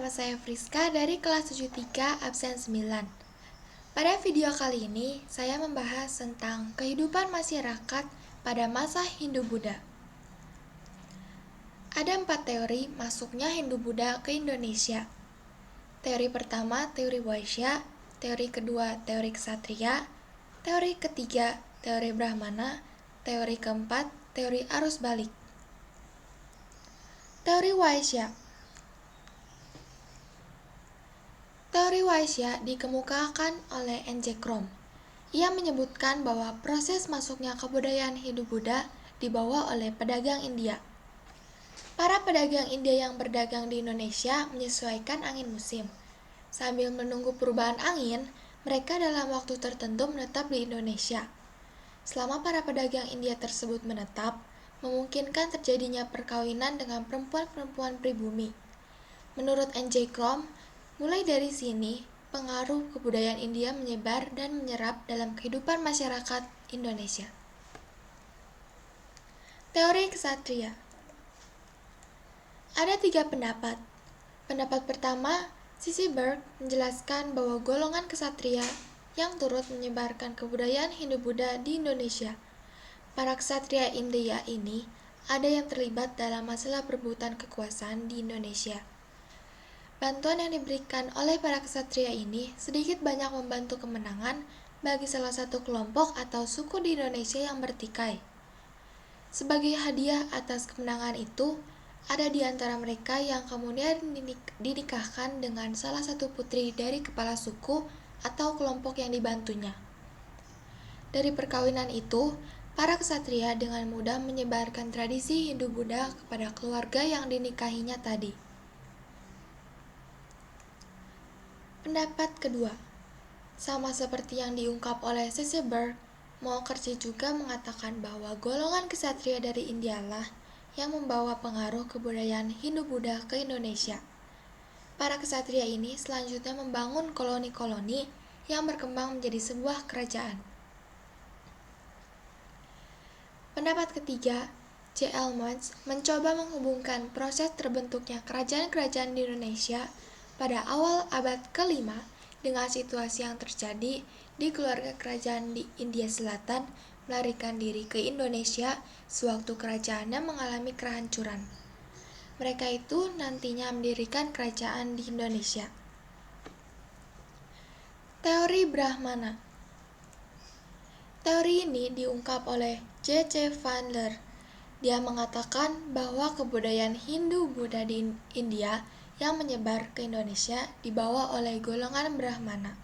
nama saya Friska dari kelas 73 absen 9. Pada video kali ini, saya membahas tentang kehidupan masyarakat pada masa Hindu-Buddha. Ada 4 teori masuknya Hindu-Buddha ke Indonesia. Teori pertama, teori Waisya. Teori kedua, teori Ksatria. Teori ketiga, teori Brahmana. Teori keempat, teori arus balik. Teori Waisya. Teori Waisya dikemukakan oleh N.J. Krom. Ia menyebutkan bahwa proses masuknya kebudayaan Hindu-Buddha dibawa oleh pedagang India. Para pedagang India yang berdagang di Indonesia menyesuaikan angin musim. Sambil menunggu perubahan angin, mereka dalam waktu tertentu menetap di Indonesia. Selama para pedagang India tersebut menetap, memungkinkan terjadinya perkawinan dengan perempuan-perempuan pribumi. Menurut N.J. Krom, mulai dari sini, pengaruh kebudayaan India menyebar dan menyerap dalam kehidupan masyarakat Indonesia. Teori Ksatria. Ada 3 pendapat. Pendapat pertama, Sissy Berg menjelaskan bahwa golongan ksatria yang turut menyebarkan kebudayaan Hindu-Buddha di Indonesia. Para ksatria India ini ada yang terlibat dalam masalah perebutan kekuasaan di Indonesia. Bantuan yang diberikan oleh para ksatria ini sedikit banyak membantu kemenangan bagi salah satu kelompok atau suku di Indonesia yang bertikai. Sebagai hadiah atas kemenangan itu, ada di antara mereka yang kemudian dinikahkan dengan salah satu putri dari kepala suku atau kelompok yang dibantunya. Dari perkawinan itu, para ksatria dengan mudah menyebarkan tradisi Hindu-Buddha kepada keluarga yang dinikahinya tadi. Pendapat kedua, sama seperti yang diungkap oleh Sissy Berg, Mukherjee juga mengatakan bahwa golongan ksatria dari India lah yang membawa pengaruh kebudayaan Hindu-Buddha ke Indonesia. Para ksatria ini selanjutnya membangun koloni-koloni yang berkembang menjadi sebuah kerajaan. Pendapat ketiga, J.L. Muntz mencoba menghubungkan proses terbentuknya kerajaan-kerajaan di Indonesia pada awal abad ke-5 dengan situasi yang terjadi di keluarga kerajaan di India Selatan melarikan diri ke Indonesia sewaktu kerajaannya mengalami kehancuran. Mereka itu nantinya mendirikan kerajaan di Indonesia. Teori Brahmana. Teori ini diungkap oleh J.C. Vandler. Dia mengatakan bahwa kebudayaan Hindu-Buddha di India yang menyebar ke Indonesia dibawa oleh golongan Brahmana.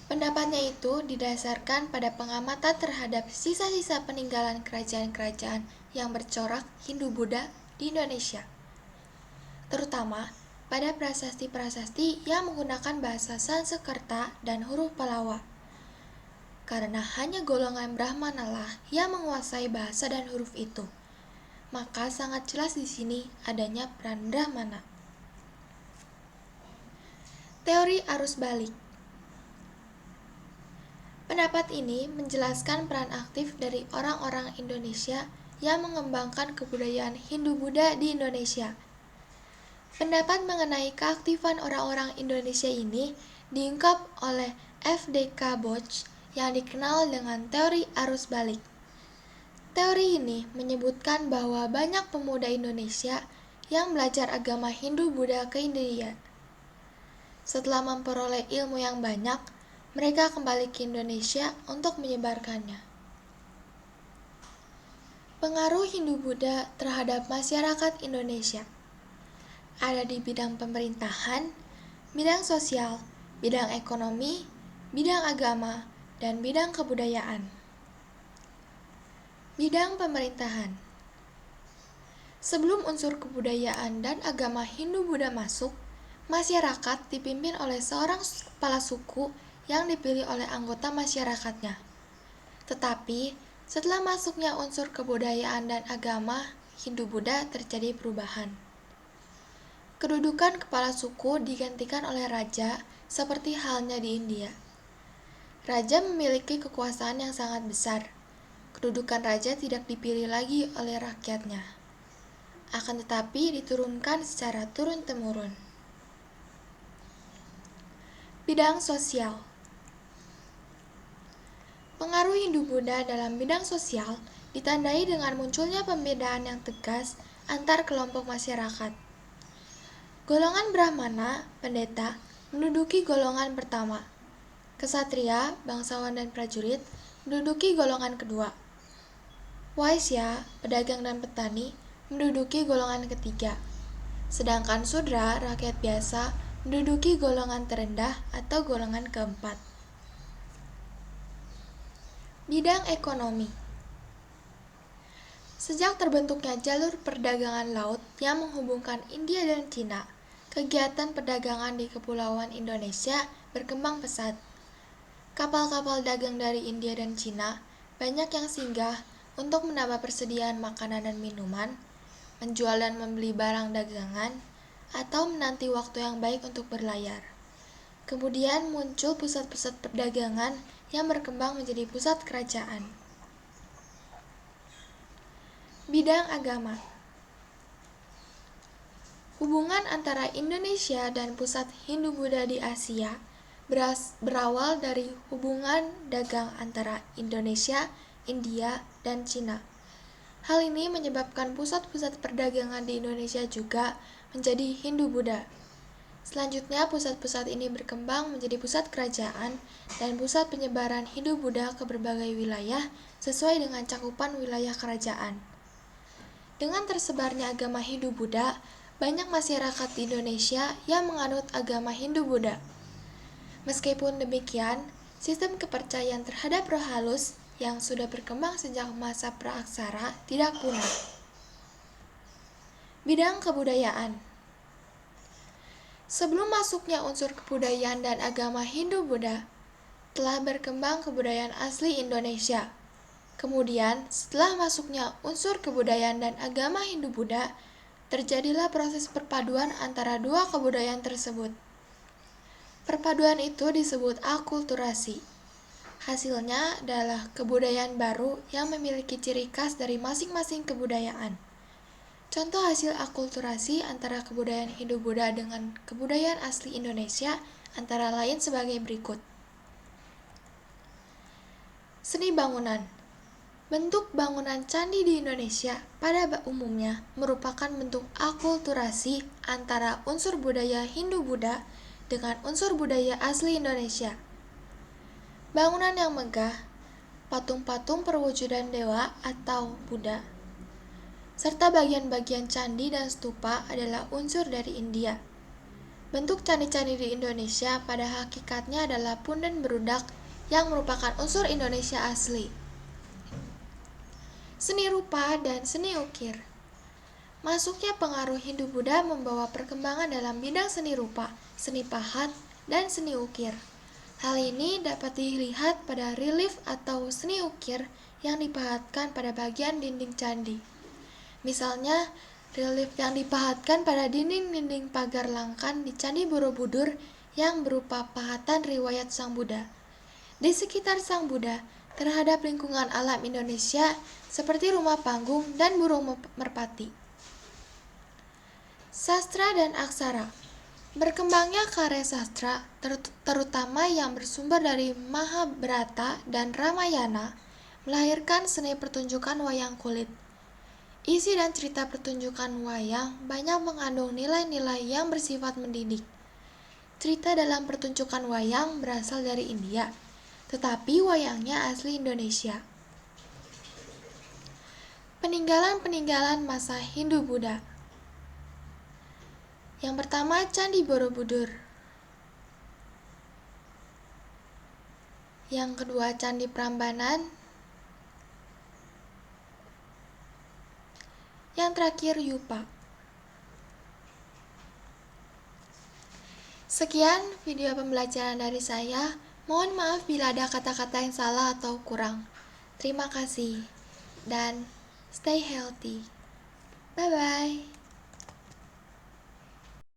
Pendapatnya itu didasarkan pada pengamatan terhadap sisa-sisa peninggalan kerajaan-kerajaan yang bercorak Hindu-Buddha di Indonesia, terutama pada prasasti-prasasti yang menggunakan bahasa Sanskerta dan huruf Pallava. Karena hanya golongan Brahmana lah yang menguasai bahasa dan huruf itu, maka sangat jelas di sini adanya peran Brahmana. Teori arus balik. Pendapat ini menjelaskan peran aktif dari orang-orang Indonesia yang mengembangkan kebudayaan Hindu-Buddha di Indonesia. Pendapat mengenai keaktifan orang-orang Indonesia ini diungkap oleh F.D.K. Boch yang dikenal dengan teori arus balik. Teori ini menyebutkan bahwa banyak pemuda Indonesia yang belajar agama Hindu-Buddha ke India. Setelah memperoleh ilmu yang banyak, mereka kembali ke Indonesia untuk menyebarkannya. Pengaruh Hindu-Buddha terhadap masyarakat Indonesia ada di bidang pemerintahan, bidang sosial, bidang ekonomi, bidang agama, dan bidang kebudayaan. Bidang pemerintahan. Sebelum unsur kebudayaan dan agama Hindu-Buddha masuk, masyarakat dipimpin oleh seorang kepala suku yang dipilih oleh anggota masyarakatnya. Tetapi, setelah masuknya unsur kebudayaan dan agama Hindu-Buddha terjadi perubahan. Kedudukan kepala suku digantikan oleh raja seperti halnya di India. Raja memiliki kekuasaan yang sangat besar. Kedudukan raja tidak dipilih lagi oleh rakyatnya, akan tetapi diturunkan secara turun-temurun. Bidang sosial. Pengaruh Hindu-Buddha dalam bidang sosial ditandai dengan munculnya pembedaan yang tegas antar kelompok masyarakat. Golongan Brahmana, pendeta, menduduki golongan pertama. Ksatria, bangsawan dan prajurit, menduduki golongan kedua. Waisya, pedagang dan petani, menduduki golongan ketiga. Sedangkan Sudra, rakyat biasa, menduduki golongan terendah atau golongan keempat. Bidang ekonomi. Sejak terbentuknya jalur perdagangan laut yang menghubungkan India dan Cina, kegiatan perdagangan di Kepulauan Indonesia berkembang pesat. Kapal-kapal dagang dari India dan Cina banyak yang singgah untuk menambah persediaan makanan dan minuman, menjual dan membeli barang dagangan, atau menanti waktu yang baik untuk berlayar. Kemudian muncul pusat-pusat perdagangan yang berkembang menjadi pusat kerajaan. Bidang agama. Hubungan antara Indonesia dan pusat Hindu-Buddha di Asia berawal dari hubungan dagang antara Indonesia, India, dan Cina. Hal ini menyebabkan pusat-pusat perdagangan di Indonesia juga menjadi Hindu-Buddha. Selanjutnya, pusat-pusat ini berkembang menjadi pusat kerajaan dan pusat penyebaran Hindu-Buddha ke berbagai wilayah sesuai dengan cakupan wilayah kerajaan. Dengan tersebarnya agama Hindu-Buddha, banyak masyarakat di Indonesia yang menganut agama Hindu-Buddha. Meskipun demikian, sistem kepercayaan terhadap roh halus yang sudah berkembang sejak masa praaksara tidak punah. Bidang kebudayaan. Sebelum masuknya unsur kebudayaan dan agama Hindu-Buddha, telah berkembang kebudayaan asli Indonesia. Kemudian, setelah masuknya unsur kebudayaan dan agama Hindu-Buddha, terjadilah proses perpaduan antara dua kebudayaan tersebut. Perpaduan itu disebut akulturasi. Hasilnya adalah kebudayaan baru yang memiliki ciri khas dari masing-masing kebudayaan. Contoh hasil akulturasi antara kebudayaan Hindu-Buddha dengan kebudayaan asli Indonesia antara lain sebagai berikut. Seni bangunan. Bentuk bangunan candi di Indonesia pada umumnya merupakan bentuk akulturasi antara unsur budaya Hindu-Buddha dengan unsur budaya asli Indonesia. Bangunan yang megah, patung-patung perwujudan dewa atau Buddha, serta bagian-bagian candi dan stupa adalah unsur dari India. Bentuk candi-candi di Indonesia pada hakikatnya adalah punden berudak yang merupakan unsur Indonesia asli. Seni rupa dan seni ukir. Masuknya pengaruh Hindu-Buddha membawa perkembangan dalam bidang seni rupa, seni pahat, dan seni ukir. Hal ini dapat dilihat pada relief atau seni ukir yang dipahatkan pada bagian dinding candi. Misalnya, relief yang dipahatkan pada dinding-dinding pagar Langkan di Candi Borobudur yang berupa pahatan riwayat Sang Buddha. Di sekitar Sang Buddha, terhadap lingkungan alam Indonesia seperti rumah panggung dan burung merpati. Sastra dan aksara. Berkembangnya karya sastra, terutama yang bersumber dari Mahabharata dan Ramayana, melahirkan seni pertunjukan wayang kulit. Isi dan cerita pertunjukan wayang banyak mengandung nilai-nilai yang bersifat mendidik. Cerita dalam pertunjukan wayang berasal dari India, tetapi wayangnya asli Indonesia. Peninggalan-peninggalan masa Hindu-Buddha. Yang pertama, Candi Borobudur. Yang kedua, Candi Prambanan. Yang terakhir, Yupa. Sekian video pembelajaran dari saya. Mohon maaf bila ada kata-kata yang salah atau kurang. Terima kasih dan stay healthy. Bye-bye.